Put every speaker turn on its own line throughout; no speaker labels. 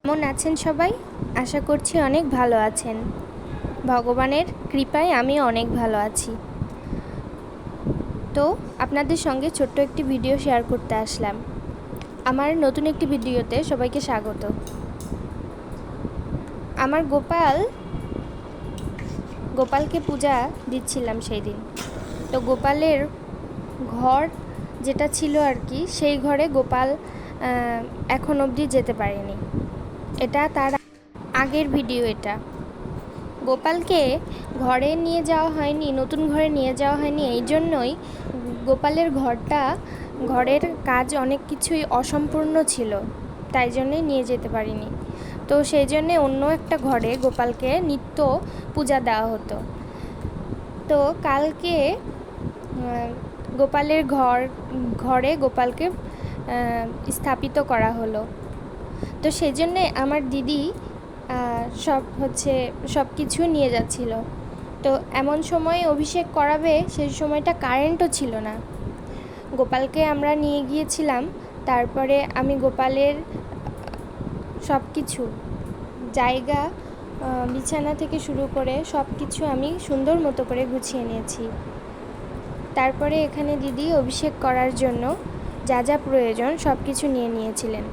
কেমন আছেন সবাই? আশা করছি অনেক ভালো আছেন। ভগবানের কৃপায় আমি অনেক ভালো আছি। তো আপনাদের সঙ্গে ছোট্ট একটি ভিডিও শেয়ার করতে আসলাম। আমার নতুন একটি ভিডিওতে সবাইকে স্বাগত। আমার গোপালকে পূজা দিচ্ছিলাম সেই দিন। তো গোপালের ঘর যেটা ছিল আর কি, সেই ঘরে গোপাল এখন অবধি যেতে পারেনি। এটা তার আগের ভিডিও। এটা গোপালকে ঘরে নিয়ে যাওয়া হয়নি, নতুন ঘরে নিয়ে যাওয়া হয়নি এই জন্যই গোপালের ঘরের কাজ অনেক কিছুই অসম্পূর্ণ ছিল, তাই জন্যই নিয়ে যেতে পারিনি। তো সেই জন্যে অন্য একটা ঘরে গোপালকে নিত্য পূজা দেওয়া হতো। তো কালকে গোপালের ঘরে গোপালকে স্থাপিত করা হলো। তো সেই জন্যে আমার দিদি সব কিছু নিয়ে যাচ্ছিল। তো এমন সময় অভিষেক করাবে, সেই সময়টা কারেন্টও ছিল না। গোপালকে আমরা নিয়ে গিয়েছিলাম। তারপরে আমি গোপালের সব কিছু জায়গা, বিছানা থেকে শুরু করে সব কিছু আমি সুন্দর মতো করে গুছিয়ে নিয়েছি। তারপরে এখানে দিদি অভিষেক করার জন্য যা যা প্রয়োজন সব কিছু নিয়ে নিয়েছিলেন।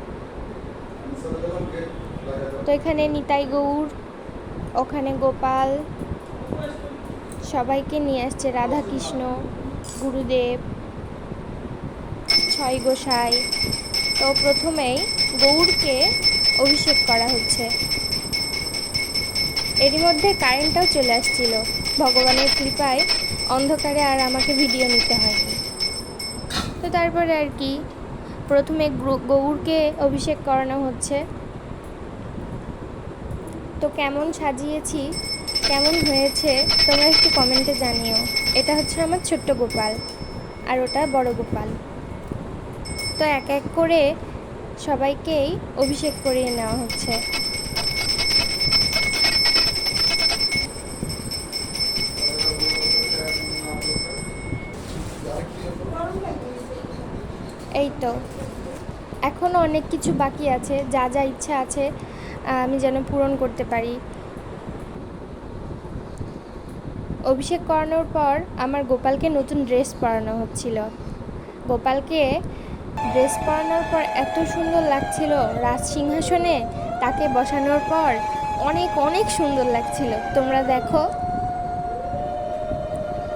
তো এখানে নিতাই গৌর, ওখানে গোপাল, সবাইকে নিয়ে আসছে, রাধাকৃষ্ণ, গুরুদেব, ছয় গোসাই। তো প্রথমেই গৌরকে অভিষেক করা হচ্ছে। এরই মধ্যে কারেন্টটাও চলে আসছিল। ভগবানের কৃপায় অন্ধকারে আর আমাকে ভিডিও নিতে হয়নি। তো তারপরে আর কি, প্রথমে গৌরকে অভিষেক করানো হচ্ছে। তো কেমন সাজিয়েছি, কেমন হয়েছে তোমরা একটু কমেন্টে জানিও। এটা হচ্ছে আমার ছোট্ট গোপাল, আর ওটা বড় গোপাল। তো এক এক করে সবাইকেই অভিষেক করিয়ে নেওয়া হচ্ছে। এই তো এখনও অনেক কিছু বাকি আছে, যা যা ইচ্ছা আছে আমি যেন পূরণ করতে পারি। অভিষেক করানোর পর আমার গোপালকে নতুন ড্রেস পরানো হচ্ছিল। গোপালকে ড্রেস পরানোর পর এত সুন্দর লাগছিল, রাজসিংহাসনে তাকে বসানোর পর অনেক অনেক সুন্দর লাগছিল। তোমরা দেখো।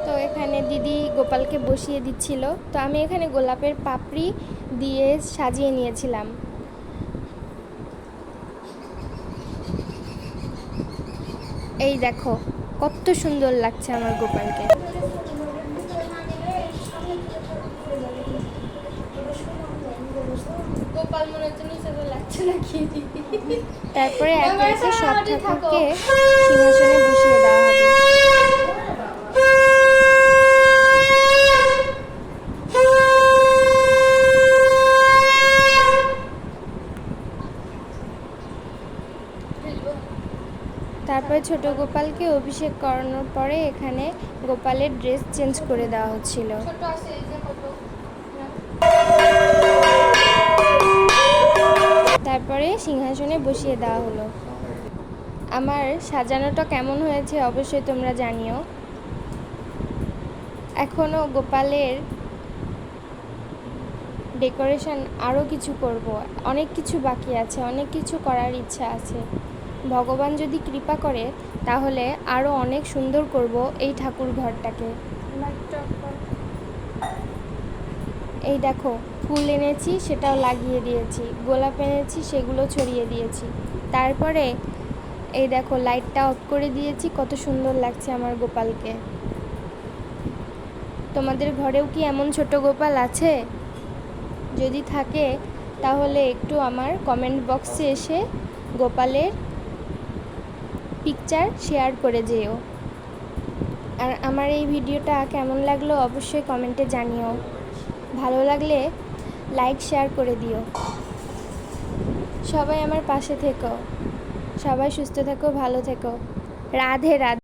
তো এখানে দিদি গোপালকে বসিয়ে দিচ্ছিল। তো আমি এখানে গোলাপের পাপড়ি দিয়ে সাজিয়ে নিয়েছিলাম। এই দেখো কত সুন্দর লাগছে আমার গোপালকে। গোপাল মনে হচ্ছে নিচে লাগছে নাকি। তারপরে একে একে সব ঠাকুরকে সিংহাসনে বসিয়ে দেওয়া হবে। তারপরে ছোট গোপালকে অভিষেক করানোর পরে এখানে গোপালের ড্রেস চেঞ্জ করে দেওয়া হচ্ছিল। তারপরে সিংহাসনে বসিয়ে দেওয়া হলো। আমার সাজানোটা কেমন হয়েছে অবশ্যই তোমরা জানিও। এখনও গোপালের ডেকোরেশন আরও কিছু করব, অনেক কিছু বাকি আছে, অনেক কিছু করার ইচ্ছা আছে। ভগবান যদি কৃপা করে তাহলে আরও অনেক সুন্দর করব এই ঠাকুর ঘরটাকে। এই দেখো ফুল এনেছি, সেটাও লাগিয়ে দিয়েছি, গোলাপ এনেছি, সেগুলো ছড়িয়ে দিয়েছি। তারপরে এই দেখো লাইটটা অফ করে দিয়েছি, কত সুন্দর লাগছে আমার গোপালকে। তোমাদের ঘরেও কি এমন ছোট গোপাল আছে? যদি থাকে তাহলে একটু আমার কমেন্ট বক্সে এসে গোপালের পিকচার শেয়ার করে যেও। আর আমার এই ভিডিওটা কেমন লাগলো অবশ্যই কমেন্টে জানিও। ভালো লাগলে লাইক শেয়ার করে দিও। সবাই আমার পাশে থেকো, সবাই সুস্থ থেকো, ভালো থেকো। রাধে রাধে।